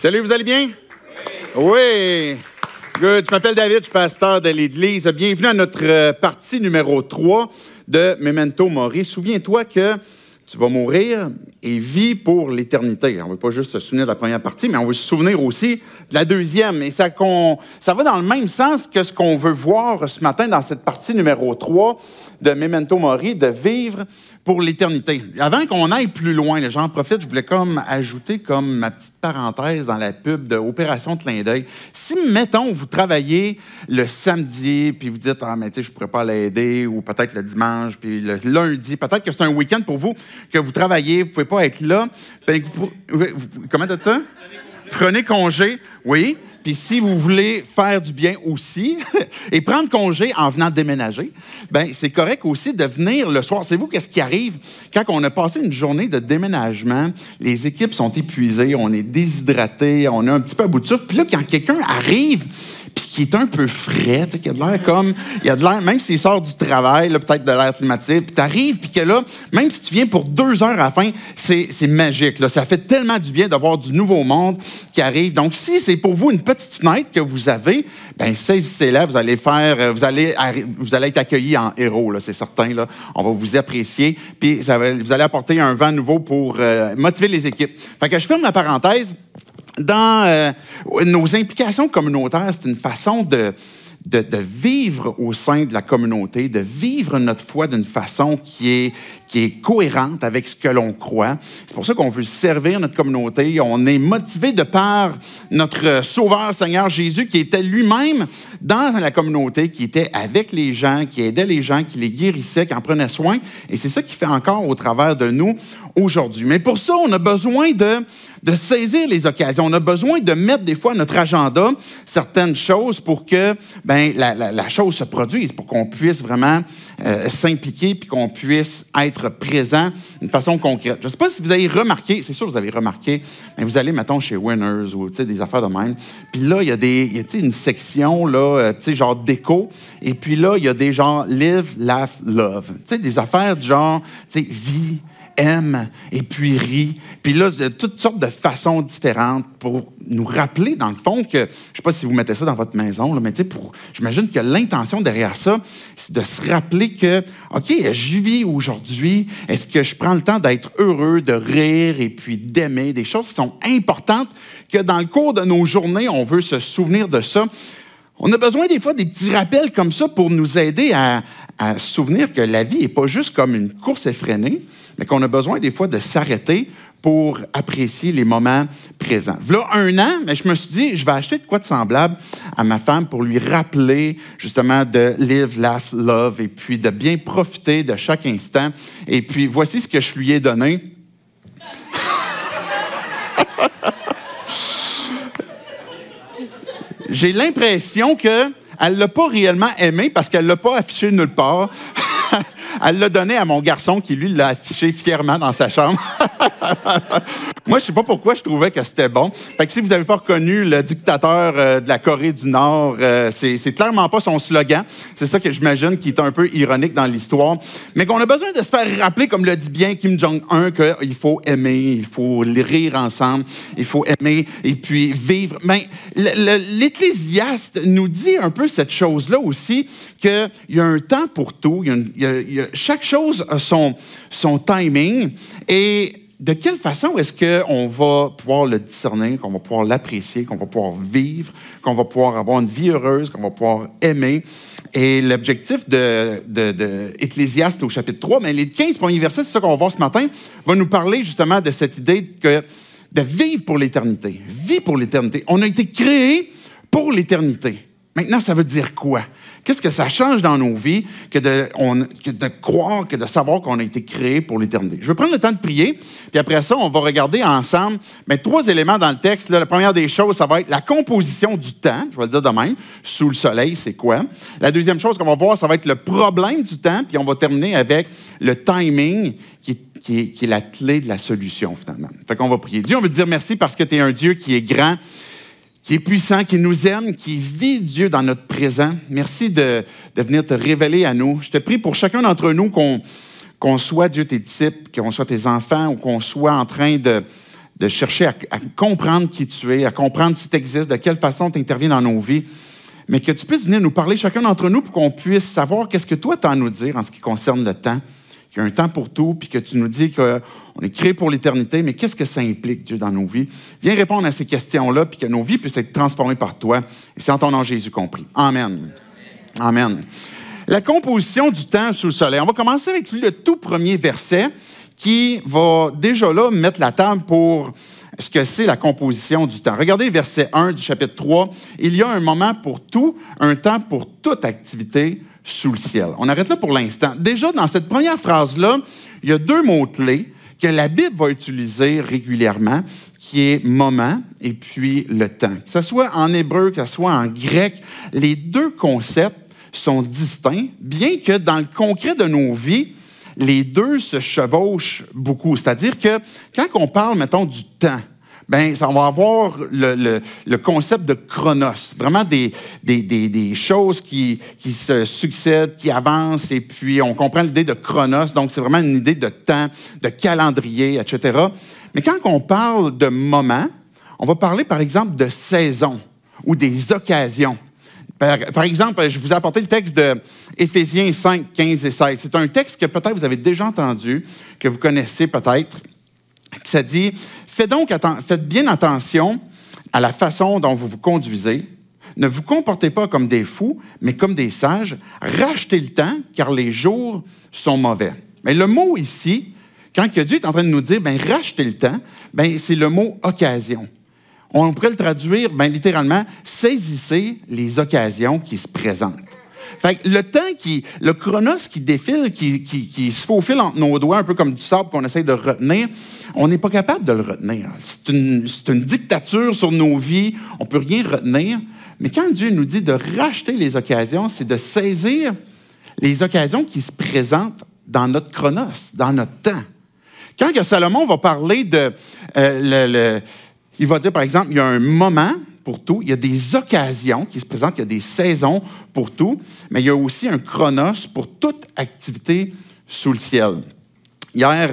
Salut, vous allez bien? Oui. Good. Je m'appelle David, je suis pasteur de l'Église. Bienvenue à notre partie numéro 3 de Memento Mori. Souviens-toi que tu vas mourir et vis pour l'éternité. On ne veut pas juste se souvenir de la première partie, mais on veut se souvenir aussi de la deuxième. Et ça va dans le même sens que ce qu'on veut voir ce matin dans cette partie numéro 3 de Memento Mori, de vivre pour l'éternité. Avant qu'on aille plus loin, j'en profite, je voulais comme ajouter comme ma petite parenthèse dans la pub de Opération Clin d'œil. Si, mettons, vous travaillez le samedi, puis vous dites « Ah, mais tu sais, je ne pourrais pas l'aider », ou peut-être le dimanche, puis le lundi, peut-être que c'est un week-end pour vous, que vous travaillez, vous ne pouvez pas être là. Comment tu as dit ça? Prenez congé, oui. Puis si vous voulez faire du bien aussi et prendre congé en venant déménager, bien, c'est correct aussi de venir le soir. Savez-vous qu'est-ce qui arrive quand on a passé une journée de déménagement? Les équipes sont épuisées, on est déshydraté, on est un petit peu à bout de souffle. Puis là, quand quelqu'un arrive puis qui est un peu frais, tu sais, qui a de l'air comme... Il a de l'air, même s'il sort du travail, là, peut-être de l'air climatisé, puis tu arrives, puis que là, même si tu viens pour 2 heures à la fin, c'est magique. Là. Ça fait tellement du bien d'avoir du nouveau monde qui arrive. Donc, si c'est pour vous une petite fenêtre que vous avez, bien, saisissez-la, vous allez être accueillis en héros, là, c'est certain. Là. On va vous apprécier, puis vous allez apporter un vent nouveau pour motiver les équipes. Fait que je ferme la parenthèse. Dans nos implications communautaires, c'est une façon de vivre au sein de la communauté, de vivre notre foi d'une façon qui est cohérente avec ce que l'on croit. C'est pour ça qu'on veut servir notre communauté. On est motivé de par notre Sauveur Seigneur Jésus qui était lui-même dans la communauté, qui était avec les gens, qui aidait les gens, qui les guérissait, qui en prenait soin. Et c'est ça qu'il fait encore au travers de nous aujourd'hui. Mais pour ça, on a besoin de saisir les occasions. On a besoin de mettre des fois à notre agenda certaines choses pour que la chose se produise, pour qu'on puisse vraiment s'impliquer puis qu'on puisse être présent d'une façon concrète. Je ne sais pas si vous avez remarqué, c'est sûr que vous avez remarqué, mais vous allez, mettons, chez Winners ou des affaires de même, puis là, il y a une section, là, genre déco, et puis là, il y a des genres live, laugh, love. Des affaires du genre, vie, aime et puis rit. Puis là, de toutes sortes de façons différentes pour nous rappeler, dans le fond, que, je ne sais pas si vous mettez ça dans votre maison, là, mais j'imagine que l'intention derrière ça, c'est de se rappeler que, OK, j'y vis aujourd'hui, est-ce que je prends le temps d'être heureux, de rire et puis d'aimer, des choses qui sont importantes, que dans le cours de nos journées, on veut se souvenir de ça. On a besoin des fois des petits rappels comme ça pour nous aider à se souvenir que la vie n'est pas juste comme une course effrénée, mais qu'on a besoin des fois de s'arrêter pour apprécier les moments présents. Là, 1 an, mais je me suis dit, je vais acheter de quoi de semblable à ma femme pour lui rappeler justement de live, laugh, love, et puis de bien profiter de chaque instant. Et puis, voici ce que je lui ai donné. J'ai l'impression qu'elle ne l'a pas réellement aimé parce qu'elle ne l'a pas affiché nulle part. Elle l'a donné à mon garçon qui, lui, l'a affiché fièrement dans sa chambre. Moi, je ne sais pas pourquoi je trouvais que c'était bon. Fait que si vous n'avez pas reconnu le dictateur de la Corée du Nord, c'est clairement pas son slogan. C'est ça que j'imagine qui est un peu ironique dans l'histoire. Mais qu'on a besoin de se faire rappeler, comme le dit bien Kim Jong-un, qu'il faut aimer, il faut rire ensemble, il faut aimer et puis vivre. Mais l'Ecclésiaste nous dit un peu cette chose-là aussi, qu'il y a un temps pour tout. Chaque chose a son timing. Et de quelle façon est-ce qu'on va pouvoir le discerner, qu'on va pouvoir l'apprécier, qu'on va pouvoir vivre, qu'on va pouvoir avoir une vie heureuse, qu'on va pouvoir aimer? Et l'objectif de Ecclésiaste au chapitre 3, mais les 15 premiers versets, c'est ça qu'on va voir ce matin, va nous parler justement de cette idée de vivre pour l'éternité. Vie pour l'éternité. On a été créés pour l'éternité. Maintenant, ça veut dire quoi? Qu'est-ce que ça change dans nos vies que de croire, que de savoir qu'on a été créé pour l'éternité? Je vais prendre le temps de prier, puis après ça, on va regarder ensemble 3 éléments dans le texte. Là, la première des choses, ça va être la composition du temps, je vais le dire de même, sous le soleil, c'est quoi? La deuxième chose qu'on va voir, ça va être le problème du temps, puis on va terminer avec le timing, qui est la clé de la solution, finalement. Fait qu'on va prier. Dieu, on veut te dire merci parce que tu es un Dieu qui est grand, qui est puissant, qui nous aime, qui vit Dieu dans notre présent. Merci de venir te révéler à nous. Je te prie pour chacun d'entre nous qu'on soit, Dieu, tes disciples, qu'on soit tes enfants ou qu'on soit en train de de chercher à comprendre qui tu es, à comprendre si tu existes, de quelle façon tu interviens dans nos vies, mais que tu puisses venir nous parler chacun d'entre nous pour qu'on puisse savoir qu'est-ce que toi tu as à nous dire en ce qui concerne le temps, qu'il y a un temps pour tout, puis que tu nous dis qu'on est créé pour l'éternité, mais qu'est-ce que ça implique, Dieu, dans nos vies? Viens répondre à ces questions-là, puis que nos vies puissent être transformées par toi, et c'est en ton nom Jésus compris. Amen. Amen. La composition du temps sous le soleil. On va commencer avec le tout premier verset qui va déjà là mettre la table pour ce que c'est la composition du temps. Regardez verset 1 du chapitre 3. Il y a un moment pour tout, un temps pour toute activité sous le ciel. On arrête là pour l'instant. Déjà, dans cette première phrase-là, il y a deux mots-clés que la Bible va utiliser régulièrement, qui est moment et puis le temps. Que ce soit en hébreu, que ce soit en grec, les deux concepts sont distincts, bien que dans le concret de nos vies, les deux se chevauchent beaucoup. C'est-à-dire que quand on parle, mettons, du temps, bien, on va avoir le concept de chronos, vraiment des choses qui se succèdent, qui avancent, et puis on comprend l'idée de chronos, donc c'est vraiment une idée de temps, de calendrier, etc. Mais quand on parle de moment, on va parler, par exemple, de saison ou des occasions. Par exemple, je vous ai apporté le texte de Éphésiens 5, 15 et 16. C'est un texte que peut-être vous avez déjà entendu, que vous connaissez peut-être. Ça dit, faites bien attention à la façon dont vous vous conduisez. Ne vous comportez pas comme des fous, mais comme des sages. Rachetez le temps, car les jours sont mauvais. Mais le mot ici, quand Dieu est en train de nous dire, rachetez le temps, c'est le mot occasion. On pourrait le traduire, littéralement, saisissez les occasions qui se présentent. Fait que le chronos qui défile, qui se faufile entre nos doigts, un peu comme du sable qu'on essaie de retenir, on n'est pas capable de le retenir. C'est une dictature sur nos vies, on ne peut rien retenir. Mais quand Dieu nous dit de racheter les occasions, c'est de saisir les occasions qui se présentent dans notre chronos, dans notre temps. Quand que Salomon va parler de... il va dire, par exemple, il y a un moment pour tout, il y a des occasions qui se présentent, il y a des saisons pour tout, mais il y a aussi un chronos pour toute activité sous le ciel. Hier,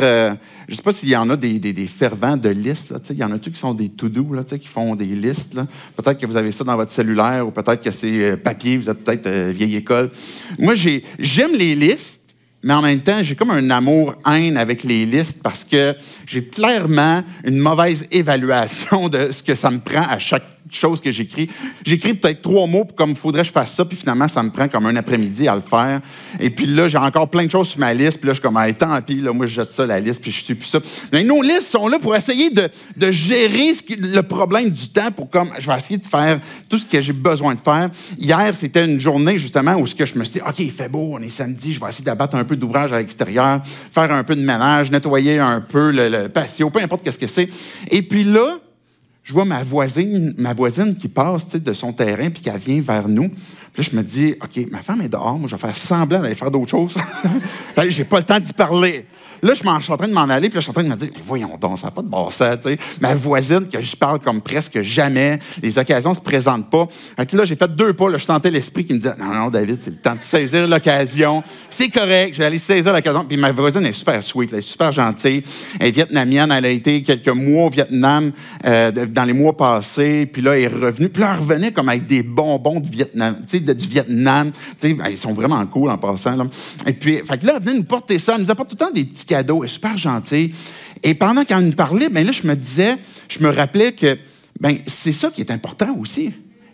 je ne sais pas s'il y en a des fervents de listes. Là, il y en a qui sont des to-do, là, qui font des listes. Là. Peut-être que vous avez ça dans votre cellulaire ou peut-être que c'est papier, vous êtes peut-être vieille école. Moi, j'aime les listes, mais en même temps, j'ai comme un amour-haine avec les listes parce que j'ai clairement une mauvaise évaluation de ce que ça me prend à chaque chose que j'écris. J'écris peut-être 3 mots comme il faudrait que je fasse ça, puis finalement, ça me prend comme un après-midi à le faire. Et puis là, j'ai encore plein de choses sur ma liste, puis là, je suis comme, tant pis, là, moi, je jette ça, la liste, puis je suis plus ça. Mais nos listes sont là pour essayer de gérer le problème du temps pour comme, je vais essayer de faire tout ce que j'ai besoin de faire. Hier, c'était une journée, justement, où je me suis dit, OK, il fait beau, on est samedi, je vais essayer d'abattre un peu d'ouvrage à l'extérieur, faire un peu de ménage, nettoyer un peu le patio, peu importe qu'est-ce que c'est. Et puis là, je vois ma voisine qui passe de son terrain puis qui vient vers nous. Puis là, je me dis, OK, ma femme est dehors, moi, je vais faire semblant d'aller faire d'autres choses. Je n'ai pas le temps d'y parler. Là, je suis en train de m'en aller, puis là, je suis en train de me dire, mais voyons donc, ça n'a pas de bon sens, tu sais. Ma voisine, que je parle comme presque jamais, les occasions ne se présentent pas. Fait que là, j'ai fait 2 pas, là, je sentais l'esprit qui me disait, non, David, c'est le temps de saisir l'occasion. C'est correct, je vais aller saisir l'occasion. Puis ma voisine est super sweet, elle est super gentille. Elle est vietnamienne, elle a été quelques mois au Vietnam dans les mois passés, puis là, elle est revenue. Puis là, elle revenait comme avec des bonbons du Vietnam, tu sais, du Vietnam. Tu sais, ils sont vraiment cool en passant, là. Et puis, fait que là, elle venait nous porter ça, elle nous apporte tout le temps des petits cadeaux, elle est super gentille. Et pendant qu'elle nous parlait, là, je me rappelais que c'est ça qui est important aussi.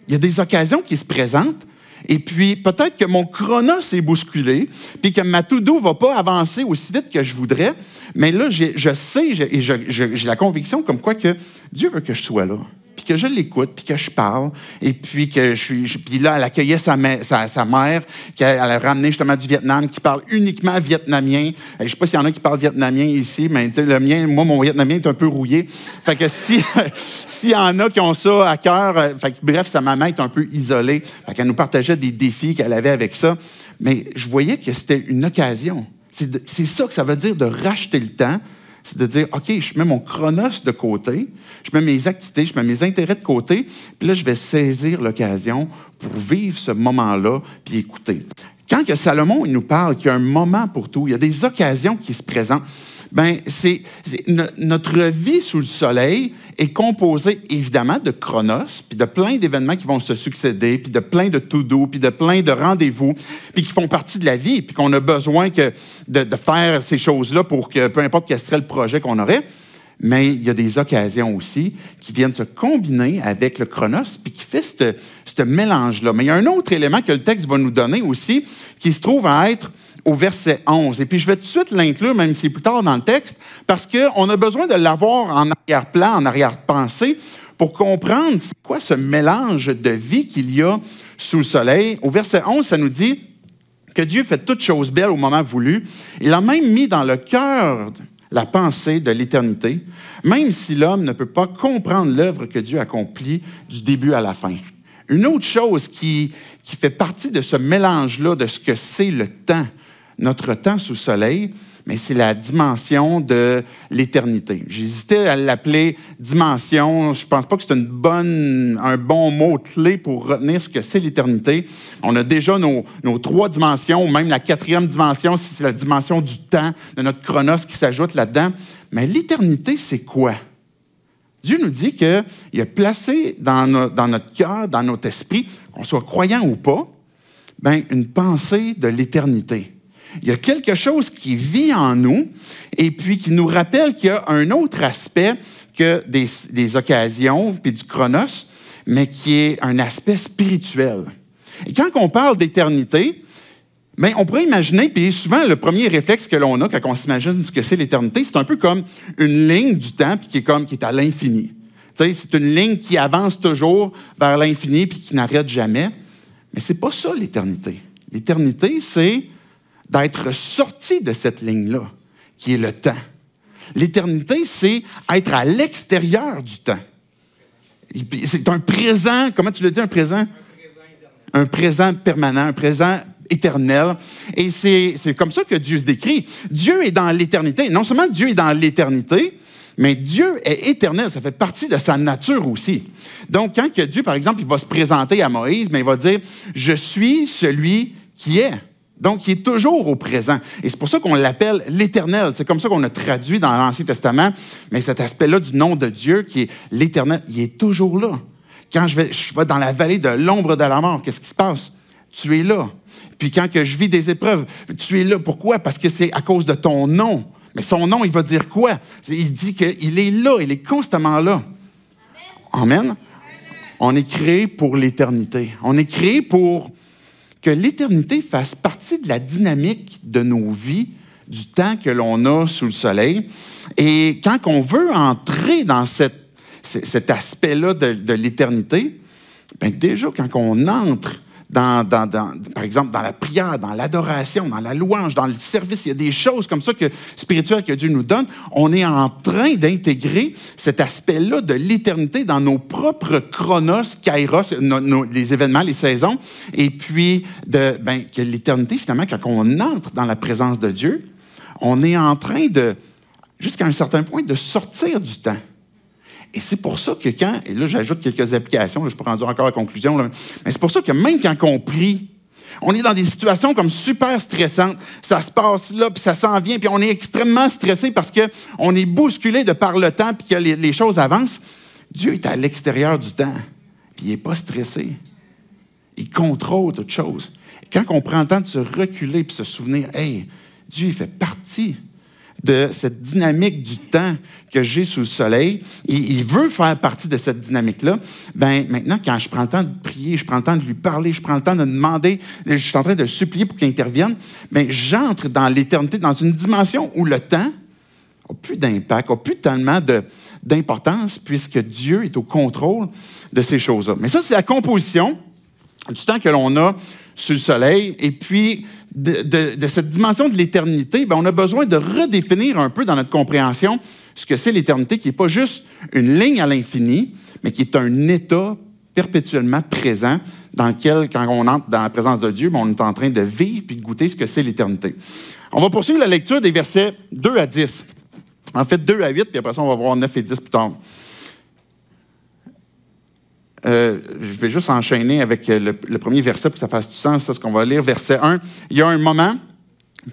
Il y a des occasions qui se présentent, et puis peut-être que mon chronos est bousculé, puis que ma to-do ne va pas avancer aussi vite que je voudrais, mais là, je sais, et j'ai la conviction comme quoi que Dieu veut que je sois là. Puis que je l'écoute, puis que je parle, et puis que puis là, elle accueillait sa mère, qu'elle a ramené justement du Vietnam, qui parle uniquement vietnamien. Je ne sais pas s'il y en a qui parlent vietnamien ici, mais le mien, moi, mon vietnamien est un peu rouillé. Fait que s'il y en a qui ont ça à cœur, bref, sa maman est un peu isolée. Fait qu'elle nous partageait des défis qu'elle avait avec ça. Mais je voyais que c'était une occasion. C'est ça que ça veut dire de racheter le temps. C'est de dire, OK, je mets mon chronos de côté, je mets mes activités, je mets mes intérêts de côté, puis là, je vais saisir l'occasion pour vivre ce moment-là, puis écouter. Quand que Salomon il nous parle qu'il y a un moment pour tout, il y a des occasions qui se présentent, Notre vie sous le soleil est composée évidemment de chronos, puis de plein d'événements qui vont se succéder, puis de plein de to-do, puis de plein de rendez-vous, puis qui font partie de la vie, puis qu'on a besoin de faire ces choses-là pour que, peu importe quel serait le projet qu'on aurait. Mais il y a des occasions aussi qui viennent se combiner avec le chronos, puis qui fait ce mélange-là. Mais il y a un autre élément que le texte va nous donner aussi, qui se trouve à être au verset 11. Et puis, je vais tout de suite l'inclure, même si c'est plus tard dans le texte, parce qu'on a besoin de l'avoir en arrière-plan, en arrière-pensée, pour comprendre c'est quoi ce mélange de vie qu'il y a sous le soleil. Au verset 11, ça nous dit que Dieu fait toutes choses belles au moment voulu. Il a même mis dans le cœur la pensée de l'éternité, même si l'homme ne peut pas comprendre l'œuvre que Dieu accomplit du début à la fin. Une autre chose qui fait partie de ce mélange-là, de ce que c'est le temps, notre temps sous le soleil, mais c'est la dimension de l'éternité. J'hésitais à l'appeler dimension. Je ne pense pas que c'est un bon mot clé pour retenir ce que c'est l'éternité. On a déjà nos 3 dimensions, ou même la 4e dimension, si c'est la dimension du temps, de notre chronos qui s'ajoute là-dedans. Mais l'éternité, c'est quoi? Dieu nous dit qu'il a placé dans notre cœur, dans notre esprit, qu'on soit croyant ou pas, une pensée de l'éternité. Il y a quelque chose qui vit en nous et puis qui nous rappelle qu'il y a un autre aspect que des occasions puis du chronos, mais qui est un aspect spirituel. Et quand on parle d'éternité, on pourrait imaginer, puis souvent le premier réflexe que l'on a quand on s'imagine ce que c'est l'éternité, c'est un peu comme une ligne du temps puis qui est à l'infini. C'est une ligne qui avance toujours vers l'infini puis qui n'arrête jamais. Mais c'est pas ça l'éternité. L'éternité, c'est d'être sorti de cette ligne-là, qui est le temps. L'éternité, c'est être à l'extérieur du temps. C'est un présent, comment tu le dis, un présent? Un présent permanent, un présent éternel. Et c'est comme ça que Dieu se décrit. Dieu est dans l'éternité. Non seulement Dieu est dans l'éternité, mais Dieu est éternel. Ça fait partie de sa nature aussi. Donc, quand que Dieu, par exemple, il va se présenter à Moïse, il va dire « Je suis celui qui est ». Donc, il est toujours au présent. Et c'est pour ça qu'on l'appelle l'Éternel. C'est comme ça qu'on a traduit dans l'Ancien Testament. Mais cet aspect-là du nom de Dieu, qui est l'Éternel, il est toujours là. Quand je vais dans la vallée de l'ombre de la mort, qu'est-ce qui se passe? Tu es là. Puis quand que je vis des épreuves, tu es là. Pourquoi? Parce que c'est à cause de ton nom. Mais son nom, il va dire quoi? Il dit qu'il est là, il est constamment là. Amen. On est créé pour l'éternité. On est créé pour que l'éternité fasse partie de la dynamique de nos vies, du temps que l'on a sous le soleil. Et quand on veut entrer dans cet aspect-là de l'éternité, déjà, quand on entre par exemple, dans la prière, dans l'adoration, dans la louange, dans le service, il y a des choses comme ça spirituelles que Dieu nous donne. On est en train d'intégrer cet aspect-là de l'éternité dans nos propres chronos, kairos, les événements, les saisons, et puis que l'éternité, finalement, quand on entre dans la présence de Dieu, on est en train jusqu'à un certain point, de sortir du temps. Et c'est pour ça que et là j'ajoute quelques applications, je ne suis pas rendu encore à la conclusion, mais c'est pour ça que même quand on prie, on est dans des situations comme super stressantes, ça se passe là, puis ça s'en vient, puis on est extrêmement stressé parce qu'on est bousculé de par le temps, puis que les choses avancent. Dieu est à l'extérieur du temps, puis il n'est pas stressé. Il contrôle toute chose. Et quand on prend le temps de se reculer puis se souvenir, hey, Dieu il fait partie de cette dynamique du temps que j'ai sous le soleil, et il veut faire partie de cette dynamique-là, maintenant, quand je prends le temps de prier, je prends le temps de lui parler, je prends le temps de demander, je suis en train de le supplier pour qu'il intervienne, j'entre dans l'éternité, dans une dimension où le temps n'a plus d'impact, n'a plus tellement d'importance, puisque Dieu est au contrôle de ces choses-là. Mais ça, c'est la composition du temps que l'on a sur le soleil, et puis de cette dimension de l'éternité, on a besoin de redéfinir un peu dans notre compréhension ce que c'est l'éternité, qui n'est pas juste une ligne à l'infini, mais qui est un état perpétuellement présent dans lequel, quand on entre dans la présence de Dieu, on est en train de vivre puis de goûter ce que c'est l'éternité. On va poursuivre la lecture des versets 2 à 10. En fait, 2 à 8, puis après ça, on va voir 9 et 10 plus tard. Je vais juste enchaîner avec le premier verset pour que ça fasse du sens, ça, ce qu'on va lire. Verset 1. Il y a un moment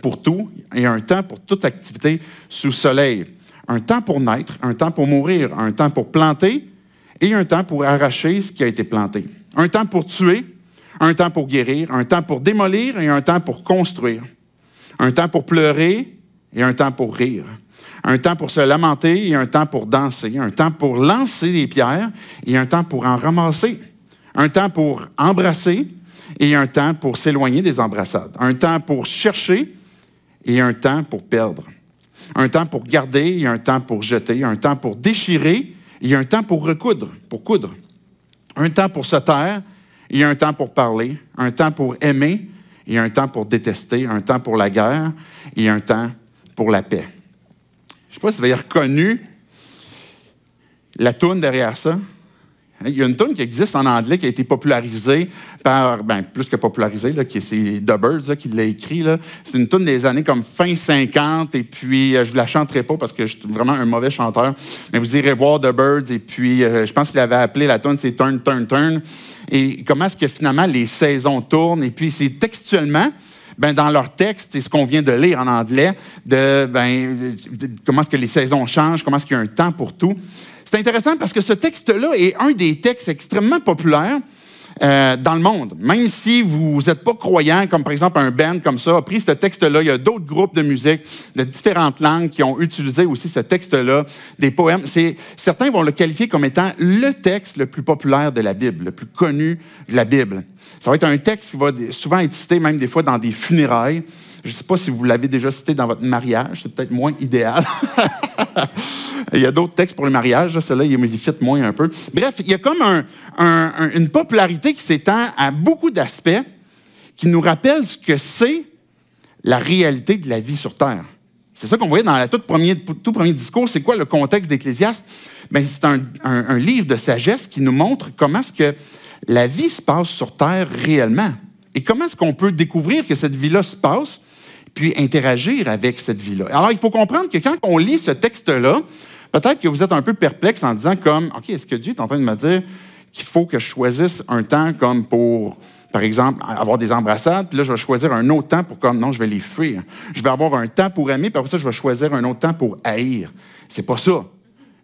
pour tout et un temps pour toute activité sous soleil. Un temps pour naître, un temps pour mourir, un temps pour planter et un temps pour arracher ce qui a été planté. Un temps pour tuer, un temps pour guérir, un temps pour démolir et un temps pour construire. Un temps pour pleurer et un temps pour rire. Un temps pour se lamenter et un temps pour danser. Un temps pour lancer des pierres et un temps pour en ramasser. Un temps pour embrasser et un temps pour s'éloigner des embrassades. Un temps pour chercher et un temps pour perdre. Un temps pour garder et un temps pour jeter. Un temps pour déchirer et un temps pour recoudre, pour coudre. Un temps pour se taire et un temps pour parler. Un temps pour aimer et un temps pour détester. Un temps pour la guerre et un temps pour la paix. Je ne sais pas si vous avez reconnu la toune derrière ça. Il y a une toune qui existe en anglais qui a été popularisée par, plus que popularisée, c'est The Byrds qui l'a écrit. Là. C'est une toune des années comme fin 50, et puis je ne vous la chanterai pas parce que je suis vraiment un mauvais chanteur, mais vous irez voir The Byrds, et puis je pense qu'il avait appelé la toune, c'est Turn, Turn, Turn. Et comment est-ce que finalement les saisons tournent, et puis c'est textuellement, dans leur texte, et ce qu'on vient de lire en anglais, comment est-ce que les saisons changent, comment est-ce qu'il y a un temps pour tout. C'est intéressant parce que ce texte-là est un des textes extrêmement populaires dans le monde. Même si vous n'êtes pas croyant, comme par exemple un band comme ça a pris ce texte-là, il y a d'autres groupes de musique de différentes langues qui ont utilisé aussi ce texte-là, des poèmes. Certains vont le qualifier comme étant le texte le plus populaire de la Bible, le plus connu de la Bible. Ça va être un texte qui va souvent être cité même des fois dans des funérailles. Je ne sais pas si vous l'avez déjà cité dans votre mariage, c'est peut-être moins idéal. Il y a d'autres textes pour le mariage, celui-là, il fit moins un peu. Bref, il y a comme une popularité qui s'étend à beaucoup d'aspects qui nous rappellent ce que c'est la réalité de la vie sur Terre. C'est ça qu'on voyait dans le tout premier discours. C'est quoi le contexte d'Ecclésiaste? C'est un livre de sagesse qui nous montre comment est-ce que la vie se passe sur Terre réellement. Et comment est-ce qu'on peut découvrir que cette vie-là se passe, puis interagir avec cette vie-là. Alors, il faut comprendre que quand on lit ce texte-là, peut-être que vous êtes un peu perplexe en disant comme, OK, est-ce que Dieu est en train de me dire qu'il faut que je choisisse un temps comme pour, par exemple, avoir des embrassades, puis là, je vais choisir un autre temps pour comme, non, je vais les fuir. Je vais avoir un temps pour aimer, puis après ça, je vais choisir un autre temps pour haïr. C'est pas ça.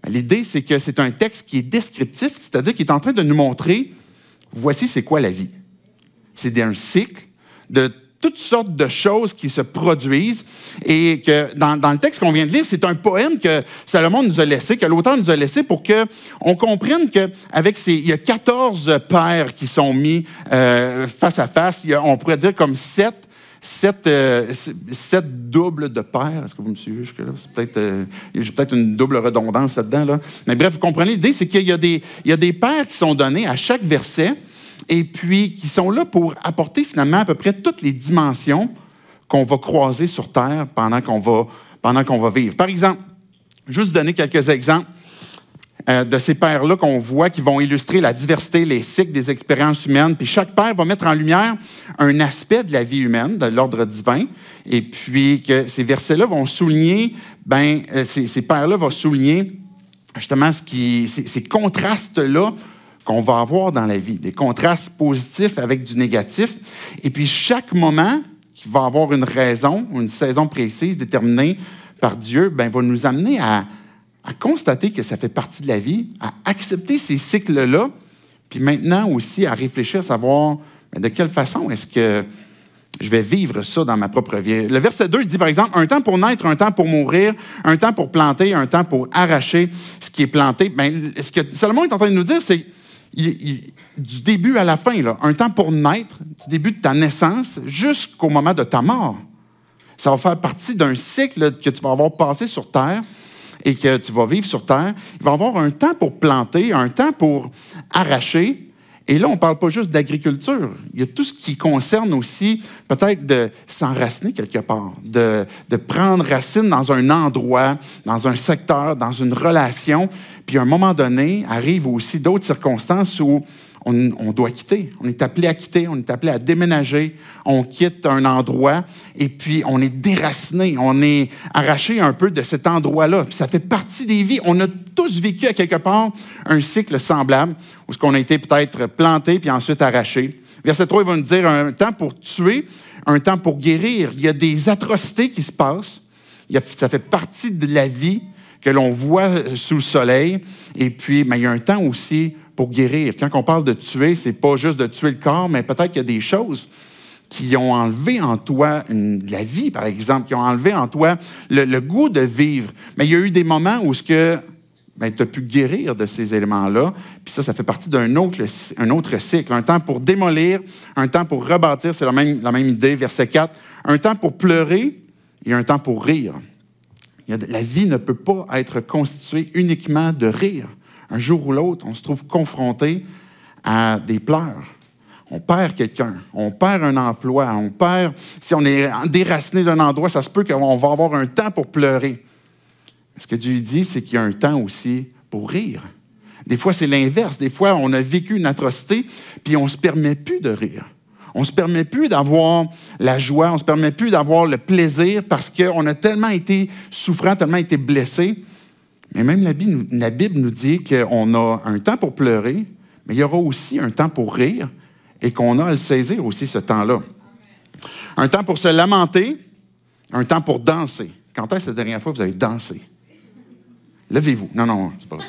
L'idée, c'est que c'est un texte qui est descriptif, c'est-à-dire qu'il est en train de nous montrer, voici c'est quoi la vie. C'est un cycle de toutes sortes de choses qui se produisent et que dans le texte qu'on vient de lire, c'est un poème que Salomon nous a laissé, que l'auteur nous a laissé pour qu'on comprenne qu'avec il y a 14 pères qui sont mis face à face. On pourrait dire comme 7 doubles de pères. Est-ce que vous me suivez jusque-là? J'ai peut-être une double redondance là-dedans. Là. Mais bref, vous comprenez l'idée, c'est qu'il y a des pères qui sont donnés à chaque verset et puis qui sont là pour apporter finalement à peu près toutes les dimensions qu'on va croiser sur Terre pendant qu'on va vivre. Par exemple, juste donner quelques exemples de ces pères-là qu'on voit qui vont illustrer la diversité, les cycles des expériences humaines. Puis chaque père va mettre en lumière un aspect de la vie humaine, de l'ordre divin. Et puis que ces versets-là vont souligner, ces pères-là vont souligner justement ces contrastes-là qu'on va avoir dans la vie, des contrastes positifs avec du négatif. Et puis chaque moment qui va avoir une raison, une saison précise déterminée par Dieu, va nous amener à constater que ça fait partie de la vie, à accepter ces cycles-là, puis maintenant aussi à réfléchir, à savoir de quelle façon est-ce que je vais vivre ça dans ma propre vie. Le verset 2 dit, par exemple, un temps pour naître, un temps pour mourir, un temps pour planter, un temps pour arracher ce qui est planté. Ce que Salomon est en train de nous dire, c'est du début à la fin, là, un temps pour naître, du début de ta naissance jusqu'au moment de ta mort. Ça va faire partie d'un cycle que tu vas avoir passé sur Terre et que tu vas vivre sur Terre. Il va y avoir un temps pour planter, un temps pour arracher. Et là, on ne parle pas juste d'agriculture. Il y a tout ce qui concerne aussi peut-être de s'enraciner quelque part, de prendre racine dans un endroit, dans un secteur, dans une relation. Puis à un moment donné, arrivent aussi d'autres circonstances où on doit quitter. On est appelé à quitter, on est appelé à déménager. On quitte un endroit et puis on est déraciné, on est arraché un peu de cet endroit-là. Puis ça fait partie des vies. On a tous vécu à quelque part un cycle semblable où on a été peut-être planté puis ensuite arraché, Verset 3, il va nous dire un temps pour tuer, un temps pour guérir. Il y a des atrocités qui se passent. Ça fait partie de la vie que l'on voit sous le soleil. Et puis, il y a un temps aussi pour guérir. Quand on parle de tuer, ce n'est pas juste de tuer le corps, mais peut-être qu'il y a des choses qui ont enlevé en toi la vie, par exemple, qui ont enlevé en toi le goût de vivre. Mais il y a eu des moments où tu as pu guérir de ces éléments-là. Puis ça fait partie d'un autre cycle. Un temps pour démolir, un temps pour rebâtir, c'est la même idée, verset 4. Un temps pour pleurer et un temps pour rire. La vie ne peut pas être constituée uniquement de rire. Un jour ou l'autre, on se trouve confronté à des pleurs. On perd quelqu'un, on perd un emploi, si on est déraciné d'un endroit, ça se peut qu'on va avoir un temps pour pleurer. Ce que Dieu dit, c'est qu'il y a un temps aussi pour rire. Des fois, c'est l'inverse. Des fois, on a vécu une atrocité, puis on ne se permet plus de rire. On ne se permet plus d'avoir la joie, on ne se permet plus d'avoir le plaisir parce qu'on a tellement été souffrant, tellement été blessé. Mais même la Bible nous dit qu'on a un temps pour pleurer, mais il y aura aussi un temps pour rire et qu'on a à le saisir aussi, ce temps-là. Un temps pour se lamenter, un temps pour danser. Quand est-ce la dernière fois que vous avez dansé? Levez-vous. Non, c'est pas vrai.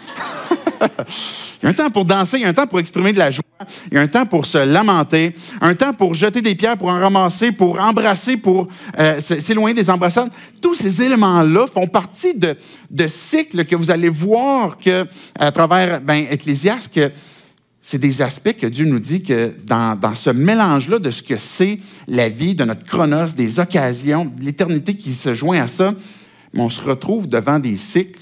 Il y a un temps pour danser, il y a un temps pour exprimer de la joie, il y a un temps pour se lamenter, un temps pour jeter des pierres, pour en ramasser, pour embrasser, pour s'éloigner des embrassades. Tous ces éléments-là font partie de cycles que vous allez voir à travers Ecclésiaste, que c'est des aspects que Dieu nous dit que dans ce mélange-là de ce que c'est la vie, de notre chronos, des occasions, de l'éternité qui se joint à ça, on se retrouve devant des cycles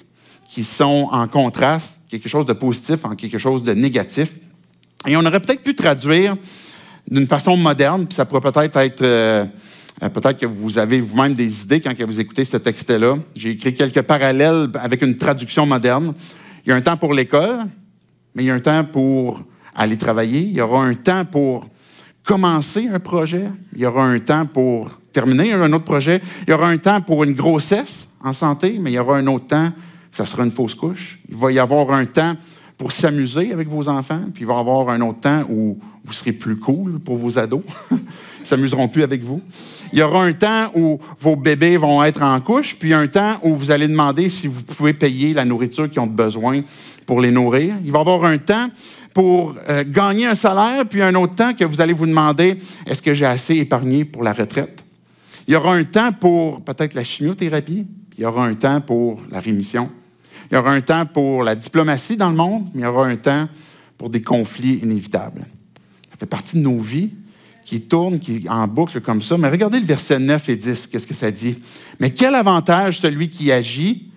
qui sont en contraste, quelque chose de positif en quelque chose de négatif. Et on aurait peut-être pu traduire d'une façon moderne, puis ça pourrait peut-être être peut-être que vous avez vous-même des idées quand vous écoutez ce texte-là. J'ai écrit quelques parallèles avec une traduction moderne. Il y a un temps pour l'école, mais il y a un temps pour aller travailler. Il y aura un temps pour commencer un projet. Il y aura un temps pour terminer un autre projet. Il y aura un temps pour une grossesse en santé, mais il y aura un autre temps ça sera une fausse couche. Il va y avoir un temps pour s'amuser avec vos enfants, puis il va y avoir un autre temps où vous serez plus cool pour vos ados. Ils ne s'amuseront plus avec vous. Il y aura un temps où vos bébés vont être en couche, puis un temps où vous allez demander si vous pouvez payer la nourriture qu'ils ont besoin pour les nourrir. Il va y avoir un temps pour gagner un salaire, puis un autre temps que vous allez vous demander est-ce que j'ai assez épargné pour la retraite? Il y aura un temps pour peut-être la chimiothérapie, puis il y aura un temps pour la rémission. Il y aura un temps pour la diplomatie dans le monde, mais il y aura un temps pour des conflits inévitables. Ça fait partie de nos vies qui tournent en boucle comme ça. Mais regardez le verset 9 et 10, qu'est-ce que ça dit? « Mais quel avantage celui qui agit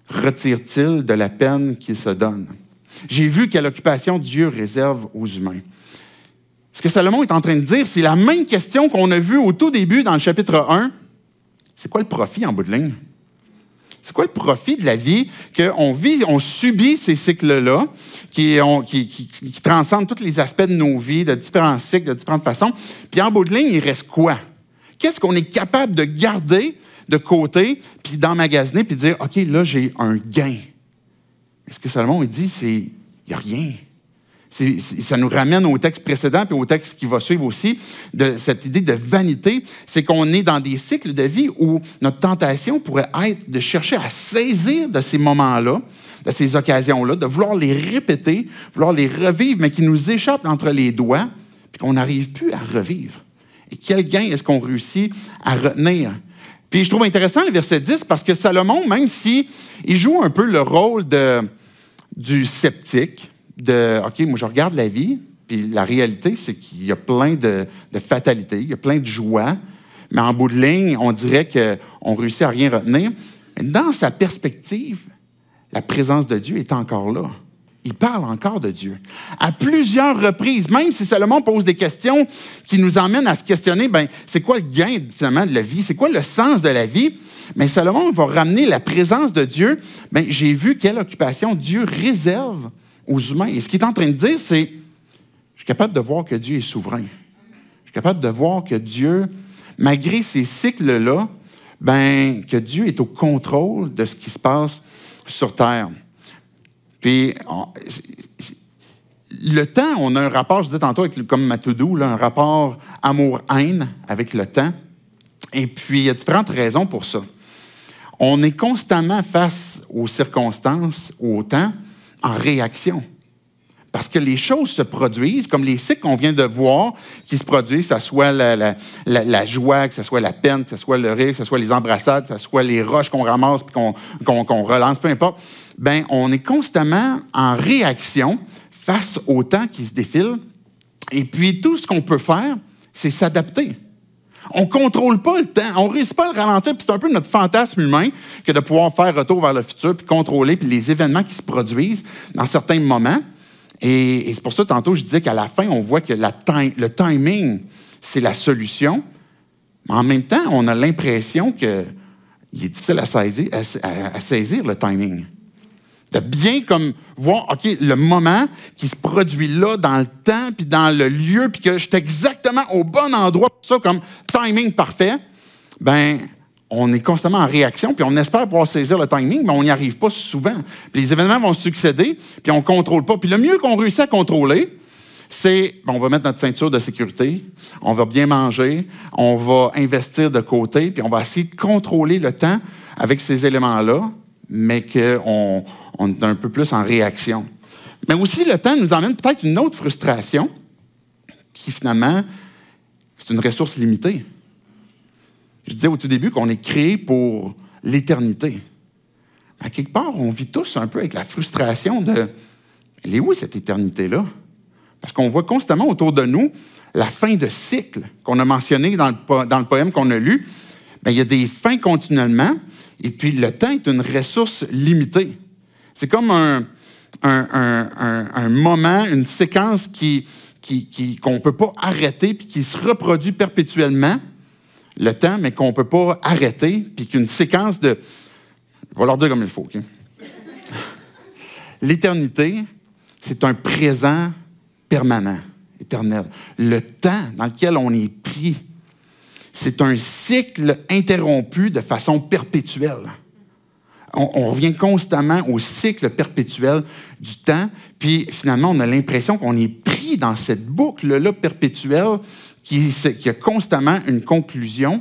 retire-t-il de la peine qu'il se donne? J'ai vu quelle occupation Dieu réserve aux humains. » Ce que Salomon est en train de dire, c'est la même question qu'on a vue au tout début dans le chapitre 1. C'est quoi le profit en bout de ligne? C'est quoi le profit de la vie qu'on vit, on subit ces cycles-là qui transcendent tous les aspects de nos vies, de différents cycles, de différentes façons. Puis en bout de ligne, il reste quoi? Qu'est-ce qu'on est capable de garder de côté, puis d'emmagasiner, puis de dire, OK, là, j'ai un gain. Mais ce que Salomon il dit, c'est, il n'y a rien. Ça nous ramène au texte précédent puis au texte qui va suivre aussi, de cette idée de vanité, c'est qu'on est dans des cycles de vie où notre tentation pourrait être de chercher à saisir de ces moments-là, de ces occasions-là, de vouloir les répéter, vouloir les revivre, mais qui nous échappent entre les doigts, puis qu'on n'arrive plus à revivre. Et quel gain est-ce qu'on réussit à retenir? Puis je trouve intéressant le verset 10 parce que Salomon, même s'il joue un peu le rôle du sceptique, OK, moi, je regarde la vie, puis la réalité, c'est qu'il y a plein de fatalités, il y a plein de joies, mais en bout de ligne, on dirait qu'on réussit à rien retenir. Mais dans sa perspective, la présence de Dieu est encore là. Il parle encore de Dieu. À plusieurs reprises, même si Salomon pose des questions qui nous emmènent à se questionner, c'est quoi le gain, finalement, de la vie? C'est quoi le sens de la vie? Mais Salomon va ramener la présence de Dieu. J'ai vu quelle occupation Dieu réserve aux humains. Et ce qu'il est en train de dire, c'est, je suis capable de voir que Dieu est souverain. Je suis capable de voir que Dieu, malgré ces cycles-là, que Dieu est au contrôle de ce qui se passe sur Terre. Puis, le temps, on a un rapport, je disais tantôt, comme ma to-do, un rapport amour-haine avec le temps. Et puis, il y a différentes raisons pour ça. On est constamment face aux circonstances, au temps, en réaction. Parce que les choses se produisent, comme les cycles qu'on vient de voir, qui se produisent, que ce soit la joie, que ce soit la peine, que ce soit le rire, que ce soit les embrassades, que ce soit les roches qu'on ramasse puis qu'on relance, peu importe, bien, on est constamment en réaction face au temps qui se défile. Et puis, tout ce qu'on peut faire, c'est s'adapter. On ne contrôle pas le temps, on ne réussit pas à le ralentir, puis c'est un peu notre fantasme humain que de pouvoir faire retour vers le futur, puis contrôler, puis les événements qui se produisent dans certains moments. Et c'est pour ça, tantôt, je disais qu'à la fin, on voit que le timing, c'est la solution. Mais en même temps, on a l'impression qu'il est difficile à saisir le timing. De bien comme voir, OK, le moment qui se produit là, dans le temps, puis dans le lieu, puis que je suis exactement au bon endroit pour ça, comme timing parfait, bien, on est constamment en réaction, puis on espère pouvoir saisir le timing, mais on n'y arrive pas souvent. Puis les événements vont succéder, puis on ne contrôle pas. Puis le mieux qu'on réussit à contrôler, c'est, on va mettre notre ceinture de sécurité, on va bien manger, on va investir de côté, puis on va essayer de contrôler le temps avec ces éléments-là, mais qu'on est un peu plus en réaction. Mais aussi, le temps nous emmène peut-être une autre frustration, qui finalement, c'est une ressource limitée. Je disais au tout début qu'on est créé pour l'éternité. À quelque part, on vit tous un peu avec la frustration de « elle est où cette éternité-là? » Parce qu'on voit constamment autour de nous la fin de cycle qu'on a mentionné dans le poème qu'on a lu. Bien, il y a des fins continuellement, et puis le temps est une ressource limitée. C'est comme un moment, une séquence qu'on ne peut pas arrêter, puis qui se reproduit perpétuellement, le temps, mais qu'on ne peut pas arrêter, puis qu'une séquence de... Je vais leur dire comme il faut, OK? L'éternité, c'est un présent permanent, éternel. Le temps dans lequel on est pris, c'est un cycle interrompu de façon perpétuelle. On revient constamment au cycle perpétuel du temps, puis finalement, on a l'impression qu'on est pris dans cette boucle-là perpétuelle qui a constamment une conclusion,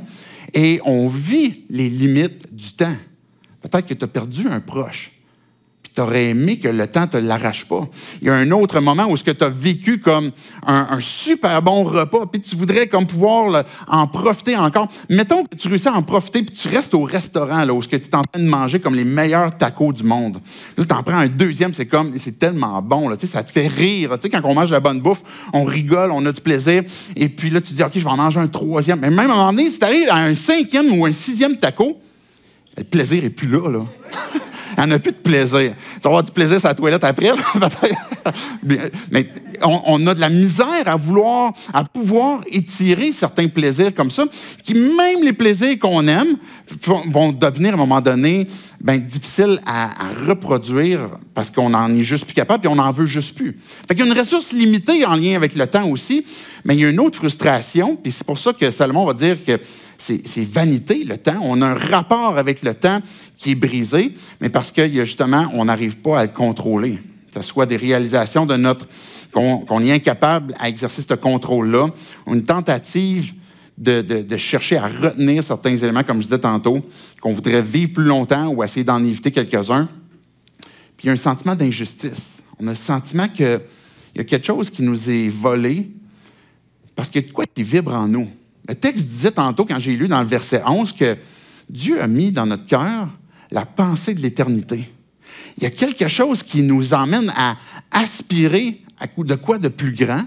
et on vit les limites du temps. Peut-être que tu as perdu un proche, puis tu aurais aimé que le temps ne te l'arrache pas. Il y a un autre moment où tu as vécu comme un super bon repas, puis tu voudrais comme pouvoir en profiter encore. Mettons que tu réussis à en profiter, puis tu restes au restaurant là, où tu es en train de manger comme les meilleurs tacos du monde. Là, tu en prends un deuxième, c'est tellement bon, là, ça te fait rire. Quand on mange de la bonne bouffe, on rigole, on a du plaisir, et puis là, tu dis, OK, je vais en manger un troisième. Mais même à un moment donné, si tu arrives à un cinquième ou un sixième taco, le plaisir n'est plus là. Il n'y en a plus de plaisir. Tu vas avoir du plaisir sur la toilette après, là, peut-être. Mais on a de la misère à pouvoir étirer certains plaisirs comme ça, qui même les plaisirs qu'on aime vont devenir à un moment donné difficiles à reproduire parce qu'on n'en est juste plus capable et on n'en veut juste plus. Fait qu'il y a une ressource limitée en lien avec le temps aussi, mais il y a une autre frustration, puis c'est pour ça que Salomon va dire que c'est vanité, le temps. On a un rapport avec le temps qui est brisé, mais parce que justement, on n'arrive pas à le contrôler. Que ce soit des réalisations de qu'on est incapable à exercer ce contrôle-là, une tentative de chercher à retenir certains éléments, comme je disais tantôt, qu'on voudrait vivre plus longtemps ou essayer d'en éviter quelques-uns. Puis il y a un sentiment d'injustice. On a le sentiment qu'il y a quelque chose qui nous est volé parce qu'il y a de quoi qui vibre en nous. Le texte disait tantôt, quand j'ai lu dans le verset 11, que Dieu a mis dans notre cœur la pensée de l'éternité. Il y a quelque chose qui nous emmène à aspirer à de quoi de plus grand,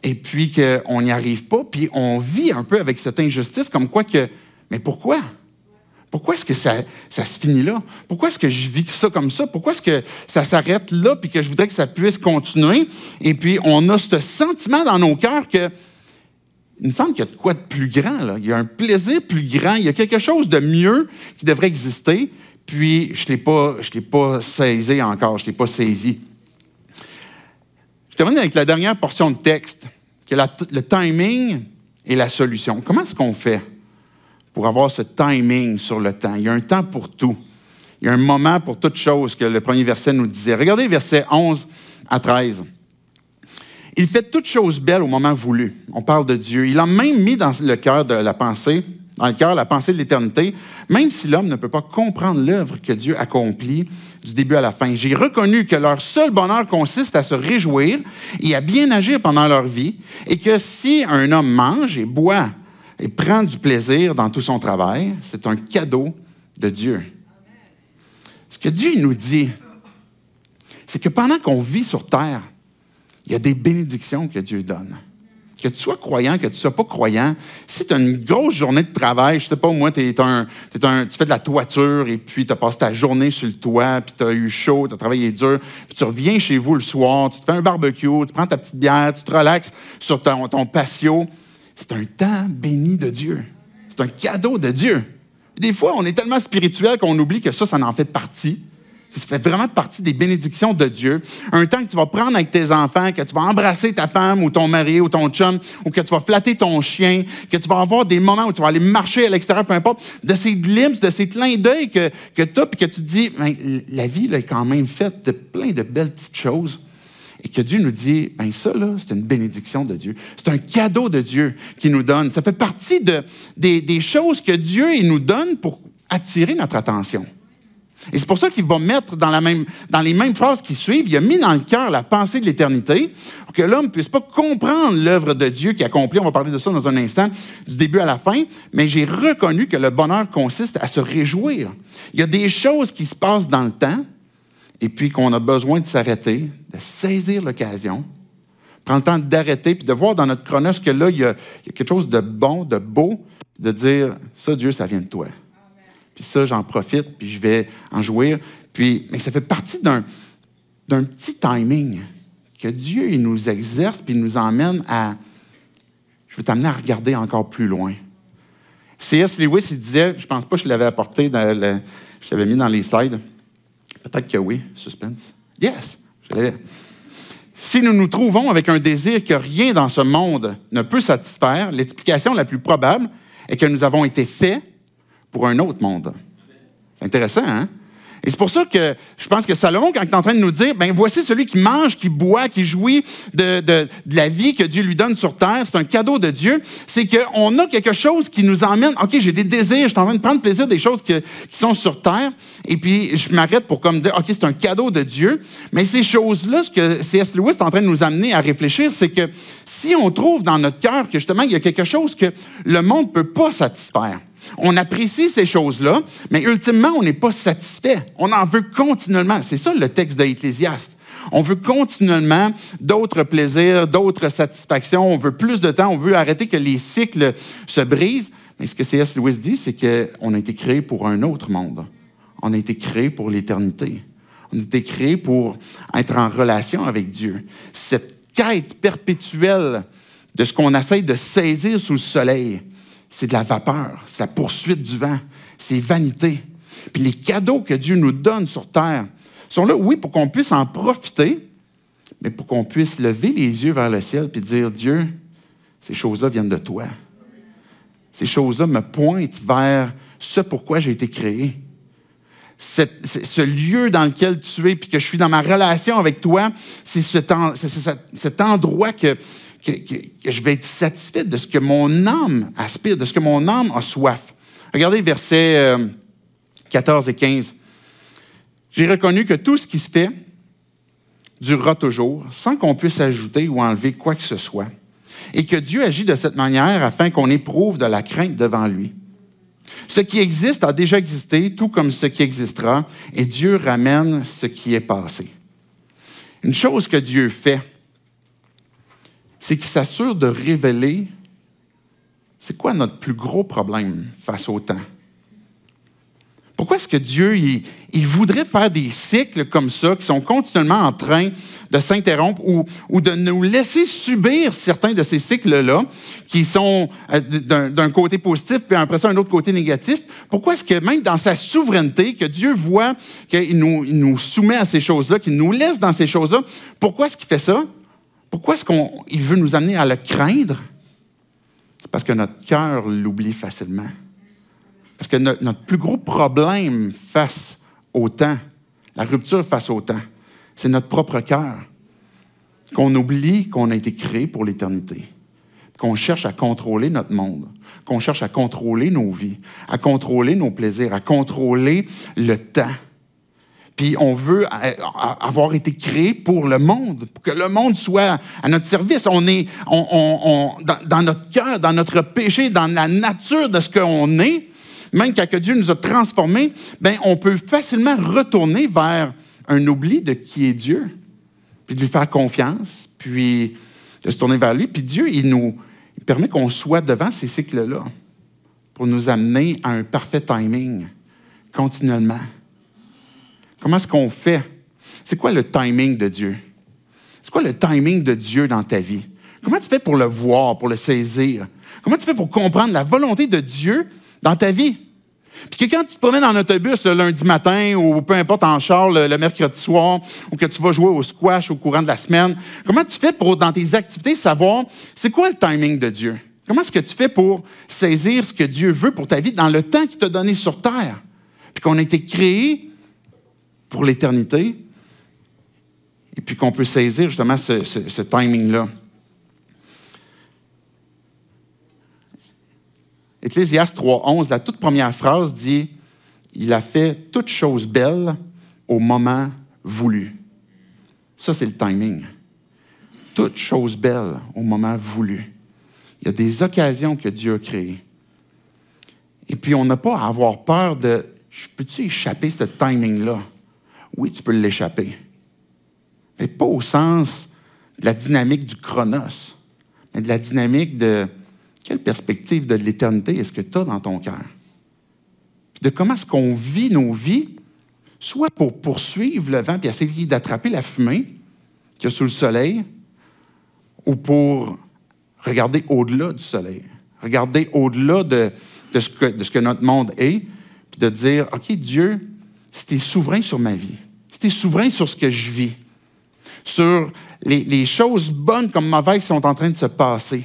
et puis qu'on n'y arrive pas, puis on vit un peu avec cette injustice, comme quoi que, mais pourquoi? Pourquoi est-ce que ça se finit là? Pourquoi est-ce que je vis ça comme ça? Pourquoi est-ce que ça s'arrête là, puis que je voudrais que ça puisse continuer? Et puis, on a ce sentiment dans nos cœurs que il me semble qu'il y a de quoi de plus grand, là. Il y a un plaisir plus grand. Il y a quelque chose de mieux qui devrait exister. Puis, je ne l'ai pas saisi encore. Je ne l'ai pas saisi. Je termine avec la dernière portion de texte, qui est le timing et la solution. Comment est-ce qu'on fait pour avoir ce timing sur le temps? Il y a un temps pour tout. Il y a un moment pour toute chose que le premier verset nous disait. Regardez versets 11 à 13. Il fait toutes choses belles au moment voulu. On parle de Dieu. Il a même mis dans le cœur de la pensée, dans le cœur la pensée de l'éternité, même si l'homme ne peut pas comprendre l'œuvre que Dieu accomplit du début à la fin. J'ai reconnu que leur seul bonheur consiste à se réjouir et à bien agir pendant leur vie, et que si un homme mange et boit et prend du plaisir dans tout son travail, c'est un cadeau de Dieu. Ce que Dieu nous dit, c'est que pendant qu'on vit sur terre, il y a des bénédictions que Dieu donne. Que tu sois croyant, que tu ne sois pas croyant, si tu as une grosse journée de travail, je ne sais pas, moi, tu fais de la toiture et puis tu as passé ta journée sur le toit, puis tu as eu chaud, tu as travaillé dur, puis tu reviens chez vous le soir, tu te fais un barbecue, tu prends ta petite bière, tu te relaxes sur ton patio. C'est un temps béni de Dieu. C'est un cadeau de Dieu. Des fois, on est tellement spirituel qu'on oublie que ça en fait partie. Ça fait vraiment partie des bénédictions de Dieu. Un temps que tu vas prendre avec tes enfants, que tu vas embrasser ta femme ou ton mari ou ton chum, ou que tu vas flatter ton chien, que tu vas avoir des moments où tu vas aller marcher à l'extérieur, peu importe, de ces glimpses, de ces clins d'œil que tu as, puis que tu te dis, ben, la vie là, est quand même faite de plein de belles petites choses. Et que Dieu nous dit, ben ça, là, c'est une bénédiction de Dieu. C'est un cadeau de Dieu qu'il nous donne. Ça fait partie des choses que Dieu il nous donne pour attirer notre attention. Et c'est pour ça qu'il va mettre dans les mêmes phrases qui suivent, il a mis dans le cœur la pensée de l'éternité pour que l'homme ne puisse pas comprendre l'œuvre de Dieu qui accomplit. On va parler de ça dans un instant, du début à la fin. Mais j'ai reconnu que le bonheur consiste à se réjouir. Il y a des choses qui se passent dans le temps et puis qu'on a besoin de s'arrêter, de saisir l'occasion, prendre le temps d'arrêter puis de voir dans notre chronos que là, il y a quelque chose de bon, de beau, de dire, ça, Dieu, ça vient de toi. Puis ça, j'en profite, puis je vais en jouir. Mais ça fait partie d'un petit timing que Dieu il nous exerce, puis il nous emmène à... Je vais t'amener à regarder encore plus loin. C.S. Lewis, il disait, je ne pense pas que je l'avais apporté, je l'avais mis dans les slides. Peut-être que oui, suspense. Yes, je l'avais. Si nous nous trouvons avec un désir que rien dans ce monde ne peut satisfaire, l'explication la plus probable est que nous avons été faits pour un autre monde. C'est intéressant, hein? Et c'est pour ça que je pense que Salomon, quand il est en train de nous dire, ben voici celui qui mange, qui boit, qui jouit de la vie que Dieu lui donne sur terre, c'est un cadeau de Dieu, c'est qu'on a quelque chose qui nous emmène, OK, j'ai des désirs, je suis en train de prendre plaisir des choses qui sont sur terre, et puis je m'arrête pour comme dire, OK, c'est un cadeau de Dieu, mais ces choses-là, ce que C.S. Lewis est en train de nous amener à réfléchir, c'est que si on trouve dans notre cœur que justement, il y a quelque chose que le monde ne peut pas satisfaire, on apprécie ces choses-là, mais ultimement, on n'est pas satisfait. On en veut continuellement. C'est ça le texte de Ecclésiaste. On veut continuellement d'autres plaisirs, d'autres satisfactions. On veut plus de temps. On veut arrêter que les cycles se brisent. Mais ce que C.S. Lewis dit, c'est qu'on a été créé pour un autre monde. On a été créé pour l'éternité. On a été créé pour être en relation avec Dieu. Cette quête perpétuelle de ce qu'on essaie de saisir sous le soleil, c'est de la vapeur, c'est la poursuite du vent, c'est vanité. Puis les cadeaux que Dieu nous donne sur terre sont là, oui, pour qu'on puisse en profiter, mais pour qu'on puisse lever les yeux vers le ciel et dire, Dieu, ces choses-là viennent de toi. Ces choses-là me pointent vers ce pourquoi j'ai été créé. Ce lieu dans lequel tu es, puis que je suis dans ma relation avec toi, c'est cet endroit que je vais être satisfait de ce que mon âme aspire, de ce que mon âme a soif. Regardez versets 14 et 15. J'ai reconnu que tout ce qui se fait durera toujours, sans qu'on puisse ajouter ou enlever quoi que ce soit, et que Dieu agit de cette manière afin qu'on éprouve de la crainte devant lui. Ce qui existe a déjà existé, tout comme ce qui existera, et Dieu ramène ce qui est passé. Une chose que Dieu fait, c'est qu'il s'assure de révéler c'est quoi notre plus gros problème face au temps. Pourquoi est-ce que Dieu il voudrait faire des cycles comme ça, qui sont continuellement en train de s'interrompre ou de nous laisser subir certains de ces cycles-là, qui sont d'un côté positif, puis après ça, un autre côté négatif? Pourquoi est-ce que même dans sa souveraineté, que Dieu voit qu'il nous soumet à ces choses-là, qu'il nous laisse dans ces choses-là, pourquoi est-ce qu'il fait ça? Pourquoi est-ce qu'il veut nous amener à le craindre? C'est parce que notre cœur l'oublie facilement. Parce que notre plus gros problème face au temps, la rupture face au temps, c'est notre propre cœur. qu'on oublie qu'on a été créé pour l'éternité, qu'on cherche à contrôler notre monde, qu'on cherche à contrôler nos vies, à contrôler nos plaisirs, à contrôler le temps. Puis on veut avoir été créé pour le monde, pour que le monde soit à notre service. On est dans notre cœur, dans notre péché, dans la nature de ce qu'on est, même quand Dieu nous a transformés, bien, on peut facilement retourner vers un oubli de qui est Dieu, puis de lui faire confiance, puis de se tourner vers lui. Puis Dieu, il permet qu'on soit devant ces cycles-là pour nous amener à un parfait timing, continuellement. Comment est-ce qu'on fait? C'est quoi le timing de Dieu? C'est quoi le timing de Dieu dans ta vie? Comment tu fais pour le voir, pour le saisir? Comment tu fais pour comprendre la volonté de Dieu dans ta vie? Puis que quand tu te promènes en autobus le lundi matin ou peu importe en char le mercredi soir ou que tu vas jouer au squash au courant de la semaine, comment tu fais pour, dans tes activités, savoir c'est quoi le timing de Dieu? Comment est-ce que tu fais pour saisir ce que Dieu veut pour ta vie dans le temps qu'il t'a donné sur terre? Puis qu'on a été créé pour l'éternité, et puis qu'on peut saisir justement ce timing-là. Ecclésiaste 3.11, la toute première phrase dit « Il a fait toute chose belle au moment voulu ». Ça, c'est le timing. Toute chose belle au moment voulu. Il y a des occasions que Dieu a créées. Et puis, on n'a pas à avoir peur de « Je peux-tu échapper ce timing-là? » Oui, tu peux l'échapper. Mais pas au sens de la dynamique du chronos, mais de la dynamique de quelle perspective de l'éternité est-ce que tu as dans ton cœur. Puis de comment est-ce qu'on vit nos vies, soit pour poursuivre le vent et essayer d'attraper la fumée qu'il y a sous le soleil, ou pour regarder au-delà du soleil, regarder au-delà de ce que notre monde est, puis de dire, OK, Dieu, si tu es souverain sur ma vie, si tu es souverain sur ce que je vis, sur les choses bonnes comme mauvaises qui sont en train de se passer,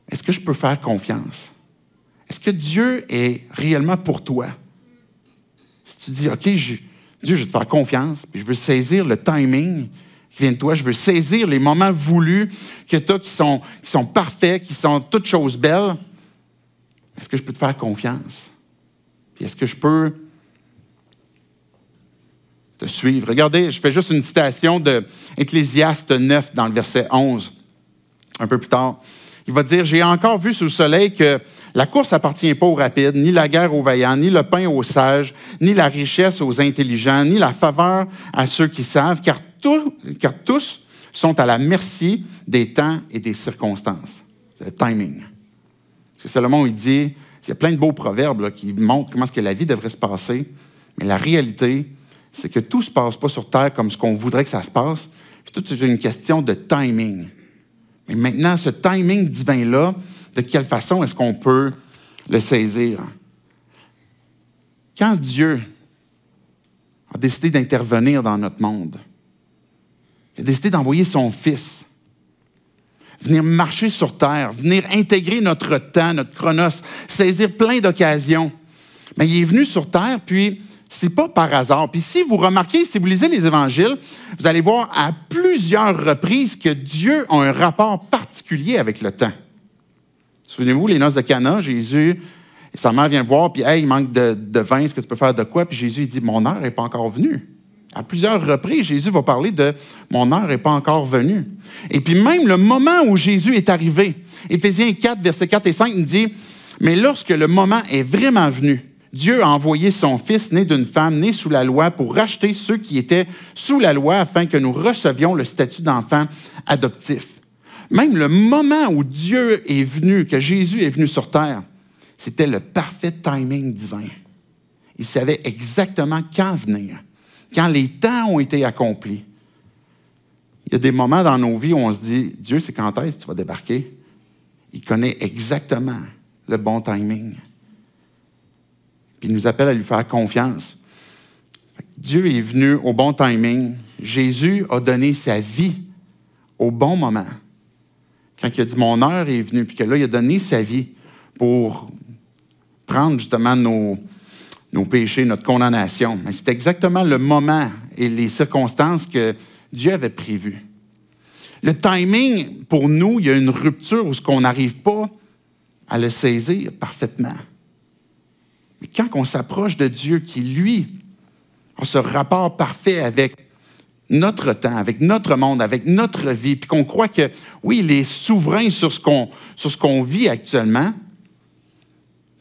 est-ce que je peux faire confiance? Est-ce que Dieu est réellement pour toi? Si tu dis, OK, Dieu, je vais te faire confiance, puis je veux saisir le timing qui vient de toi, je veux saisir les moments voulus que tu as qui sont parfaits, qui sont toutes choses belles, est-ce que je peux te faire confiance? Puis est-ce que je peux te suivre? Regardez, je fais juste une citation de Ecclésiaste 9 dans le verset 11, un peu plus tard. Il va dire, « J'ai encore vu sous le soleil que la course n'appartient pas aux rapides, ni la guerre aux vaillants, ni le pain aux sages, ni la richesse aux intelligents, ni la faveur à ceux qui savent, car tous sont à la merci des temps et des circonstances. » C'est le timing. Parce que Salomon, il dit, il y a plein de beaux proverbes là, qui montrent comment est-ce que la vie devrait se passer, mais la réalité, c'est que tout ne se passe pas sur Terre comme ce qu'on voudrait que ça se passe. Tout est une question de timing. Mais maintenant, ce timing divin-là, de quelle façon est-ce qu'on peut le saisir? Quand Dieu a décidé d'intervenir dans notre monde, il a décidé d'envoyer son Fils, venir marcher sur terre, venir intégrer notre temps, notre chronos, saisir plein d'occasions. Mais il est venu sur terre, puis c'est pas par hasard. Puis si vous remarquez, si vous lisez les évangiles, vous allez voir à plusieurs reprises que Dieu a un rapport particulier avec le temps. Souvenez-vous, les noces de Cana, Jésus, sa mère vient le voir, puis hey, il manque de vin, est-ce que tu peux faire de quoi? Puis Jésus il dit, mon heure n'est pas encore venue. À plusieurs reprises, Jésus va parler de « mon heure n'est pas encore venue ». Et puis même le moment où Jésus est arrivé, Éphésiens 4, versets 4 et 5, il dit « Mais lorsque le moment est vraiment venu, Dieu a envoyé son Fils, né d'une femme, né sous la loi, pour racheter ceux qui étaient sous la loi afin que nous recevions le statut d'enfant adoptif. » Même le moment où Dieu est venu, que Jésus est venu sur terre, c'était le parfait timing divin. Il savait exactement quand venir. Quand les temps ont été accomplis, il y a des moments dans nos vies où on se dit, Dieu, c'est quand est-ce que tu vas débarquer? Il connaît exactement le bon timing. Puis il nous appelle à lui faire confiance. Dieu est venu au bon timing. Jésus a donné sa vie au bon moment. Quand il a dit, mon heure est venue, puis que là, il a donné sa vie pour prendre justement nos péchés, notre condamnation. Mais c'est exactement le moment et les circonstances que Dieu avait prévu. Le timing, pour nous, il y a une rupture où on n'arrive pas à le saisir parfaitement. Mais quand on s'approche de Dieu, qui, lui, a ce rapport parfait avec notre temps, avec notre monde, avec notre vie, puis qu'on croit que, oui, il est souverain sur ce qu'on vit actuellement,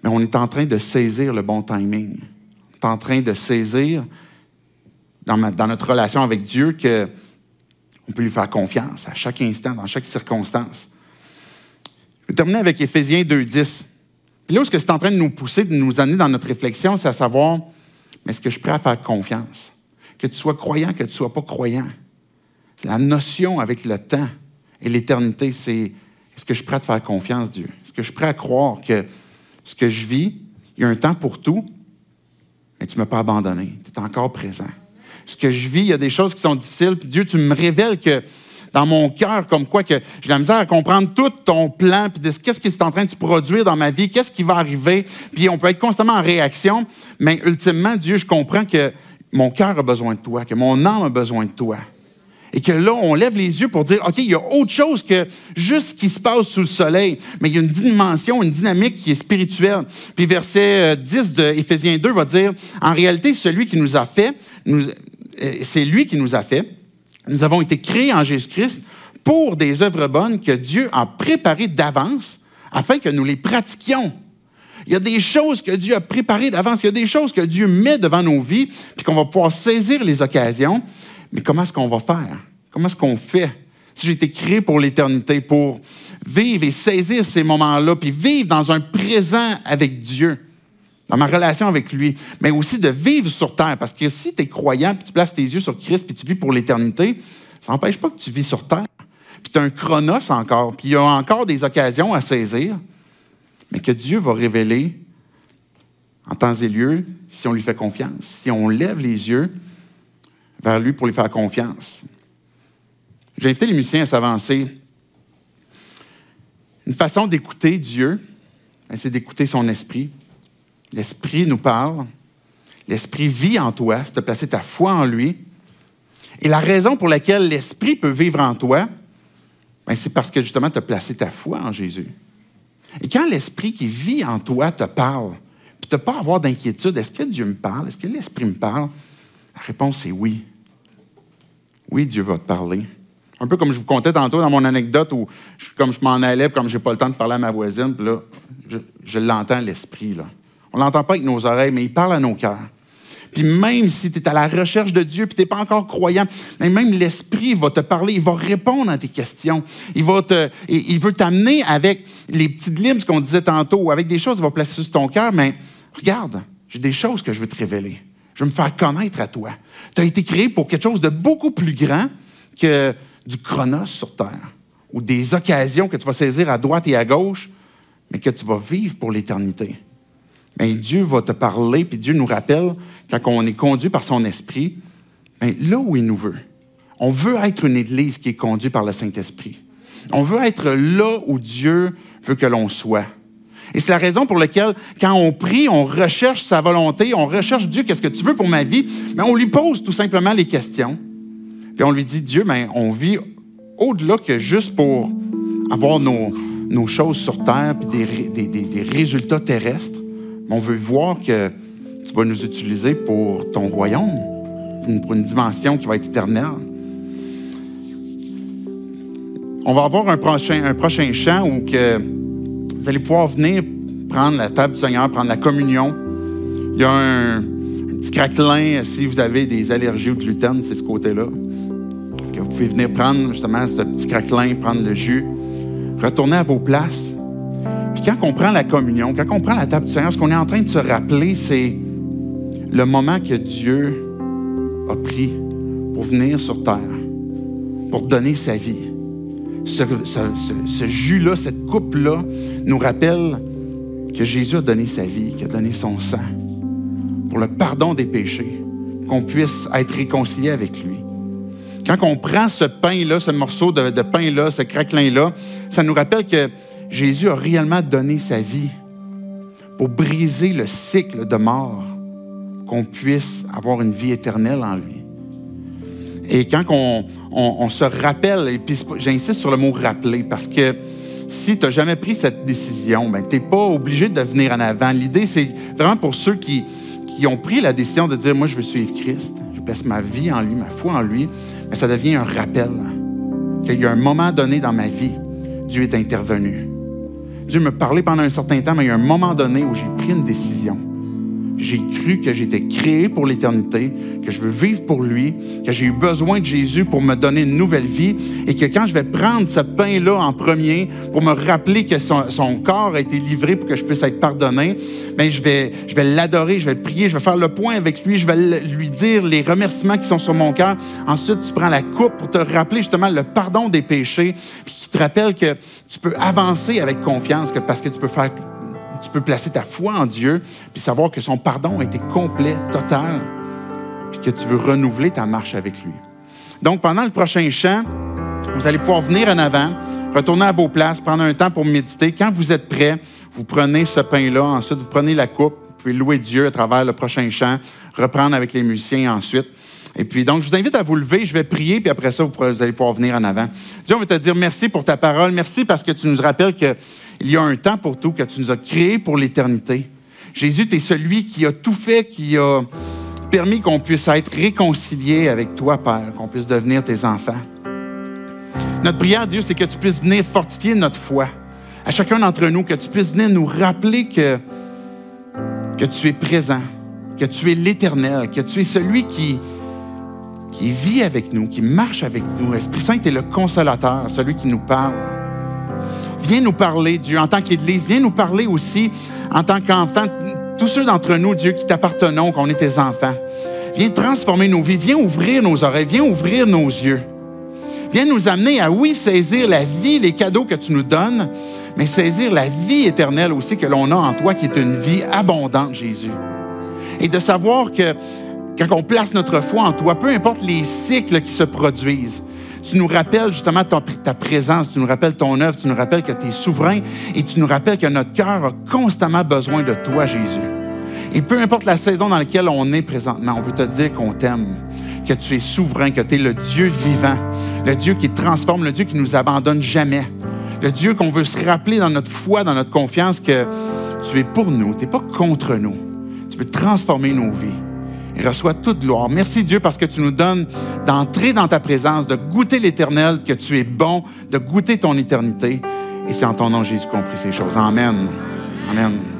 mais on est en train de saisir le bon timing. On est en train de saisir, dans notre relation avec Dieu, qu'on peut lui faire confiance à chaque instant, dans chaque circonstance. Je vais terminer avec Éphésiens 2:10. Puis là où c'est en train de nous pousser, de nous amener dans notre réflexion, c'est à savoir, mais est-ce que je suis prêt à faire confiance? Que tu sois croyant, que tu ne sois pas croyant. La notion avec le temps et l'éternité, c'est est-ce que je suis prêt à te faire confiance, Dieu? Est-ce que je suis prêt à croire que ce que je vis, il y a un temps pour tout, mais tu ne m'as pas abandonné. Tu es encore présent. Ce que je vis, il y a des choses qui sont difficiles, puis Dieu, tu me révèles que dans mon cœur, comme quoi que j'ai la misère à comprendre tout ton plan, puis de qu'est-ce qui est en train de se produire dans ma vie, qu'est-ce qui va arriver, puis on peut être constamment en réaction, mais ultimement, Dieu, je comprends que mon cœur a besoin de toi, que mon âme a besoin de toi. Et que là, on lève les yeux pour dire, OK, il y a autre chose que juste ce qui se passe sous le soleil, mais il y a une dimension, une dynamique qui est spirituelle. Puis verset 10 de Éphésiens 2 va dire, en réalité, celui qui nous a fait, c'est lui qui nous a fait. Nous avons été créés en Jésus-Christ pour des œuvres bonnes que Dieu a préparées d'avance afin que nous les pratiquions. Il y a des choses que Dieu a préparées d'avance, il y a des choses que Dieu met devant nos vies, puis qu'on va pouvoir saisir les occasions. Mais comment est-ce qu'on va faire? Comment est-ce qu'on fait? Si j'ai été créé pour l'éternité, pour vivre et saisir ces moments-là, puis vivre dans un présent avec Dieu, dans ma relation avec lui, mais aussi de vivre sur terre. Parce que si tu es croyant, puis tu places tes yeux sur Christ, puis tu vis pour l'éternité, ça n'empêche pas que tu vis sur terre. Puis tu as un chronos encore, puis il y a encore des occasions à saisir, mais que Dieu va révéler en temps et lieu si on lui fait confiance, si on lève les yeux vers lui pour lui faire confiance. J'ai invité les musiciens à s'avancer. Une façon d'écouter Dieu, c'est d'écouter son esprit. L'esprit nous parle. L'esprit vit en toi, c'est de placer ta foi en lui. Et la raison pour laquelle l'esprit peut vivre en toi, c'est parce que justement tu as placé ta foi en Jésus. Et quand l'esprit qui vit en toi te parle, puis tu n'as pas à avoir d'inquiétude, est-ce que Dieu me parle? Est-ce que l'esprit me parle? La réponse est oui. Oui, Dieu va te parler. Un peu comme je vous contais tantôt dans mon anecdote où, comme je m'en allais, comme je n'ai pas le temps de parler à ma voisine, puis là, je l'entends, l'esprit. Là. On ne l'entend pas avec nos oreilles, mais il parle à nos cœurs. Puis même si tu es à la recherche de Dieu, puis tu n'es pas encore croyant, même l'esprit va te parler, il va répondre à tes questions. Il veut t'amener avec les petites limes, ce qu'on disait tantôt, ou avec des choses qu'il va placer sur ton cœur, mais regarde, j'ai des choses que je veux te révéler. Je veux me faire connaître à toi. Tu as été créé pour quelque chose de beaucoup plus grand que du chronos sur terre, ou des occasions que tu vas saisir à droite et à gauche, mais que tu vas vivre pour l'éternité. Mais Dieu va te parler, puis Dieu nous rappelle, quand on est conduit par son esprit, là où il nous veut. On veut être une Église qui est conduite par le Saint-Esprit. On veut être là où Dieu veut que l'on soit. Et c'est la raison pour laquelle, quand on prie, on recherche sa volonté, on recherche Dieu, qu'est-ce que tu veux pour ma vie? Mais on lui pose tout simplement les questions. Puis on lui dit, Dieu, on vit au-delà que juste pour avoir nos choses sur terre, puis des résultats terrestres. On veut voir que tu vas nous utiliser pour ton royaume, pour une dimension qui va être éternelle. On va avoir un prochain chant où que vous allez pouvoir venir prendre la table du Seigneur, prendre la communion. Il y a un petit craquelin, si vous avez des allergies au gluten, c'est ce côté-là. Que vous pouvez venir prendre justement ce petit craquelin, prendre le jus, retourner à vos places. Puis quand on prend la communion, quand on prend la table du Seigneur, ce qu'on est en train de se rappeler, c'est le moment que Dieu a pris pour venir sur terre, pour donner sa vie. Ce jus-là, cette coupe-là, nous rappelle que Jésus a donné sa vie, qu'il a donné son sang pour le pardon des péchés, qu'on puisse être réconcilié avec lui. Quand on prend ce pain-là, ce morceau de pain-là, ce craquelin-là, ça nous rappelle que Jésus a réellement donné sa vie pour briser le cycle de mort, qu'on puisse avoir une vie éternelle en lui. Et quand on se rappelle, et puis j'insiste sur le mot « rappeler », parce que si tu n'as jamais pris cette décision, ben, tu n'es pas obligé de venir en avant. L'idée, c'est vraiment pour ceux qui ont pris la décision de dire « Moi, je veux suivre Christ, je place ma vie en lui, ma foi en lui », mais ça devient un rappel qu'il y a un moment donné dans ma vie, Dieu est intervenu. Dieu me parlait pendant un certain temps, mais il y a un moment donné où j'ai pris une décision. J'ai cru que j'étais créé pour l'éternité, que je veux vivre pour lui, que j'ai eu besoin de Jésus pour me donner une nouvelle vie et que quand je vais prendre ce pain-là en premier pour me rappeler que son corps a été livré pour que je puisse être pardonné, bien, je vais l'adorer, je vais le prier, je vais faire le point avec lui, je vais lui dire les remerciements qui sont sur mon cœur. Ensuite, tu prends la coupe pour te rappeler justement le pardon des péchés, puis qui te rappelle que tu peux avancer avec confiance parce que tu peux placer ta foi en Dieu puis savoir que son pardon a été complet, total, puis que tu veux renouveler ta marche avec lui. Donc, pendant le prochain chant, vous allez pouvoir venir en avant, retourner à vos places, prendre un temps pour méditer. Quand vous êtes prêts, vous prenez ce pain-là, ensuite vous prenez la coupe, vous pouvez louer Dieu à travers le prochain chant, reprendre avec les musiciens ensuite. Et puis, donc, je vous invite à vous lever, je vais prier, puis après ça, vous allez pouvoir venir en avant. Dieu, on veut te dire merci pour ta parole. Merci parce que tu nous rappelles qu'il y a un temps pour tout, que tu nous as créés pour l'éternité. Jésus, tu es celui qui a tout fait, qui a permis qu'on puisse être réconciliés avec toi, Père, qu'on puisse devenir tes enfants. Notre prière, Dieu, c'est que tu puisses venir fortifier notre foi. À chacun d'entre nous, que tu puisses venir nous rappeler que tu es présent, que tu es l'Éternel, que tu es celui qui vit avec nous, qui marche avec nous. Esprit Saint est le consolateur, celui qui nous parle. Viens nous parler, Dieu, en tant qu'Église. Viens nous parler aussi en tant qu'enfants. Tous ceux d'entre nous, Dieu, qui t'appartenons, qu'on est tes enfants. Viens transformer nos vies. Viens ouvrir nos oreilles. Viens ouvrir nos yeux. Viens nous amener à, oui, saisir la vie, les cadeaux que tu nous donnes, mais saisir la vie éternelle aussi que l'on a en toi, qui est une vie abondante, Jésus. Et de savoir que quand on place notre foi en toi, peu importe les cycles qui se produisent, tu nous rappelles justement ta présence, tu nous rappelles ton œuvre, tu nous rappelles que tu es souverain et tu nous rappelles que notre cœur a constamment besoin de toi, Jésus. Et peu importe la saison dans laquelle on est présentement, on veut te dire qu'on t'aime, que tu es souverain, que tu es le Dieu vivant, le Dieu qui transforme, le Dieu qui ne nous abandonne jamais, le Dieu qu'on veut se rappeler dans notre foi, dans notre confiance, que tu es pour nous, tu n'es pas contre nous. Tu veux transformer nos vies. Et reçois toute gloire. Merci Dieu parce que tu nous donnes d'entrer dans ta présence, de goûter l'éternel, que tu es bon, de goûter ton éternité. Et c'est en ton nom Jésus qu'on prie ces choses. Amen. Amen.